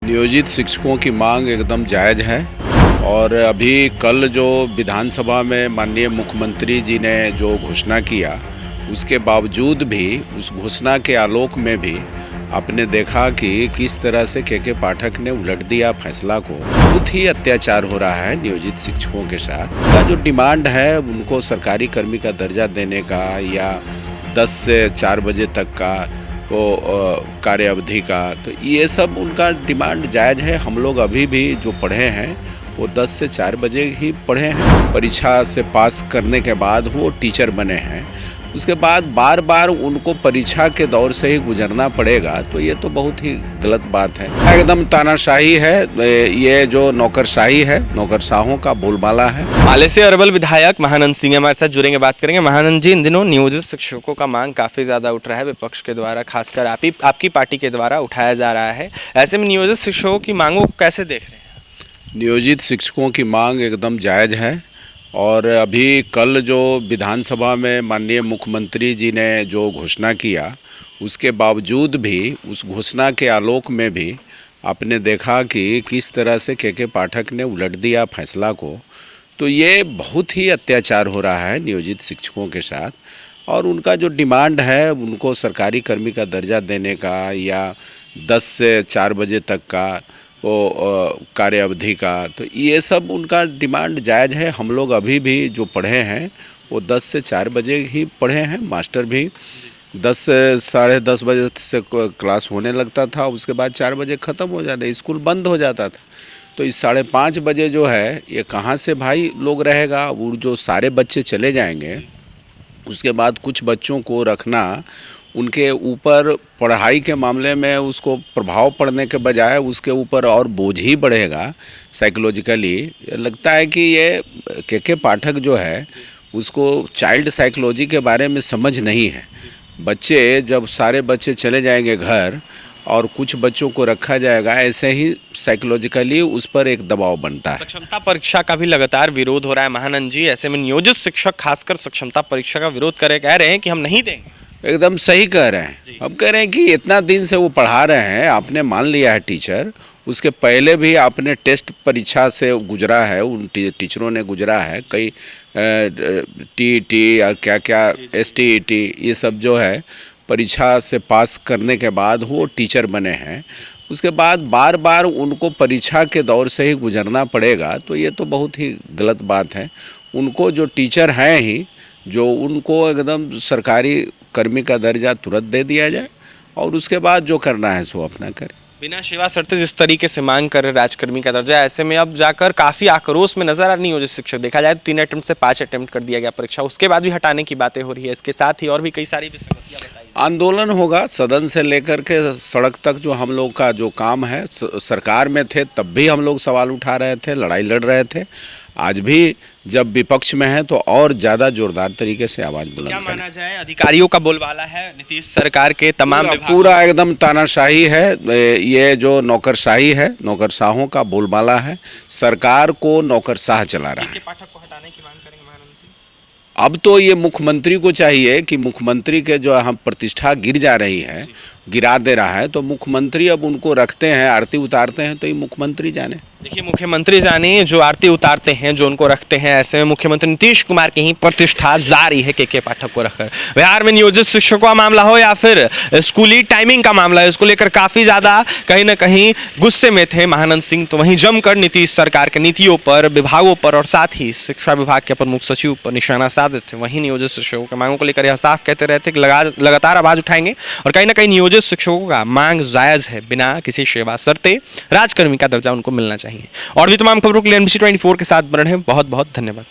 नियोजित शिक्षकों की मांग एकदम जायज़ है और अभी कल जो विधानसभा में माननीय मुख्यमंत्री जी ने जो घोषणा किया, उसके बावजूद भी उस घोषणा के आलोक में भी आपने देखा कि किस तरह से के पाठक ने उलट दिया फैसला को। बहुत ही अत्याचार हो रहा है नियोजित शिक्षकों के साथ। का जो डिमांड है उनको सरकारी कर्मी का दर्जा देने का या 10 से 4 बजे तक का वो कार्य अवधि का, तो ये सब उनका डिमांड जायज़ है। हम लोग अभी भी जो पढ़े हैं वो 10 से 4 बजे ही पढ़े हैं। परीक्षा से पास करने के बाद वो टीचर बने हैं, उसके बाद बार बार उनको परीक्षा के दौर से ही गुजरना पड़ेगा, तो ये तो बहुत ही गलत बात है। एकदम तानाशाही है, ये जो नौकरशाही है, नौकरशाहों का बोलबाला है। पाले से अरवल विधायक महानंद सिंह हमारे साथ जुड़ेंगे, बात करेंगे। महानंद जी, इन दिनों नियोजित शिक्षकों का मांग काफ़ी ज़्यादा उठ रहा है, विपक्ष के द्वारा, खासकर आपकी पार्टी के द्वारा उठाया जा रहा है। ऐसे में नियोजित शिक्षकों की मांगों को कैसे देख रहे हैं? नियोजित शिक्षकों की मांग एकदम जायज़ है और अभी कल जो विधानसभा में माननीय मुख्यमंत्री जी ने जो घोषणा किया, उसके बावजूद भी उस घोषणा के आलोक में भी आपने देखा कि किस तरह से के पाठक ने उलट दिया फैसला को। तो ये बहुत ही अत्याचार हो रहा है नियोजित शिक्षकों के साथ और उनका जो डिमांड है उनको सरकारी कर्मी का दर्जा देने का या 10 से 4 बजे तक का वो कार्य अवधि का, तो ये सब उनका डिमांड जायज़ है। हम लोग अभी भी जो पढ़े हैं वो 10 से 4 बजे ही पढ़े हैं। मास्टर भी 10 से साढ़े 10 बजे से क्लास होने लगता था, उसके बाद 4 बजे ख़त्म हो जाता, स्कूल बंद हो जाता था। तो इस 5:30 बजे जो है ये कहाँ से भाई लोग रहेगा। वो जो सारे बच्चे चले जाएंगे, उसके बाद कुछ बच्चों को रखना, उनके ऊपर पढ़ाई के मामले में उसको प्रभाव पड़ने के बजाय उसके ऊपर और बोझ ही बढ़ेगा साइकोलॉजिकली। लगता है कि ये के पाठक जो है उसको चाइल्ड साइकोलॉजी के बारे में समझ नहीं है। बच्चे जब सारे बच्चे चले जाएंगे घर और कुछ बच्चों को रखा जाएगा, ऐसे ही साइकोलॉजिकली उस पर एक दबाव बनता है। सक्षमता परीक्षा का भी लगातार विरोध हो रहा है महानंद जी। ऐसे में नियोजित शिक्षक खासकर सक्षमता परीक्षा का विरोध कह रहे हैं कि हम नहीं देंगे। एकदम सही कह रहे हैं। अब कह रहे हैं कि इतना दिन से वो पढ़ा रहे हैं, आपने मान लिया है टीचर, उसके पहले भी आपने टेस्ट परीक्षा से गुजरा है, उन टीचरों ने गुजरा है, कई टीईटी और क्या क्या एसटीईटी, ये सब जो है परीक्षा से पास करने के बाद वो टीचर बने हैं। उसके बाद बार बार उनको परीक्षा के दौर से ही गुजरना पड़ेगा, तो ये तो बहुत ही गलत बात है। उनको जो टीचर हैं ही, जो उनको एकदम सरकारी कर्मी का दर्जा तुरंत दे दिया जाए और उसके बाद जो करना है सो अपना करें। बिना सेवा शर्त जिस तरीके से मांग कर राजकर्मी का दर्जा, ऐसे में अब जाकर काफ़ी आक्रोश में नजर आ रही नियोजित शिक्षक। देखा जाए तो 3 अटेम्प्ट से 5 अटेम्प्ट कर दिया गया परीक्षा, उसके बाद भी हटाने की बातें हो रही है। इसके साथ ही और भी कई सारी विसंगतियां बताई। आंदोलन होगा सदन से लेकर के सड़क तक। जो हम लोग का जो काम है, सरकार में थे तब भी हम लोग सवाल उठा रहे थे, लड़ाई लड़ रहे थे। आज भी जब विपक्ष में है तो और ज़्यादा जोरदार तरीके से आवाज़ बुलंद करें। क्या माना जाए, अधिकारियों का बोलबाला है नीतीश सरकार के तमाम पूरा एकदम तानाशाही है। ये जो नौकरशाही है, नौकरशाहों का बोलबाला है। सरकार को नौकरशाह चला रहा है। पाठक को हटाने की मांग करेंगे महानंद सिंह? अब तो ये मुख्यमंत्री को चाहिए कि मुख्यमंत्री के जो हम प्रतिष्ठा गिर जा रही है, गिरा दे रहा है, तो मुख्यमंत्री अब उनको रखते हैं, आरती उतारते हैं, तो ये मुख्यमंत्री जाने। देखिए, मुख्यमंत्री जाने जो आरती उतारते हैं, जो उनको रखते हैं। ऐसे में मुख्यमंत्री नीतीश कुमार की ही प्रतिष्ठा जारी है के पाठक को रखकर। बिहार में नियोजित शिक्षकों का मामला हो या फिर स्कूली टाइमिंग का मामला है, उसको लेकर काफ़ी ज़्यादा कहीं ना कहीं गुस्से में थे महानंद सिंह। तो वहीं जमकर नीतीश सरकार के नीतियों पर, विभागों पर और साथ ही शिक्षा विभाग के प्रमुख सचिव पर निशाना साधे थे। वहीं नियोजित शिक्षकों की मांगों को लेकर यह साफ कहते रहते कि लगातार आवाज़ उठाएंगे और कहीं ना कहीं नियोजित शिक्षकों का मांग जायज़ है। बिना किसी सेवा शर्ते राजकर्मी का दर्जा उनको मिलना चाहिए। और भी तमाम खबरों के लिए NBC 24 के साथ बने रहें। बहुत बहुत धन्यवाद।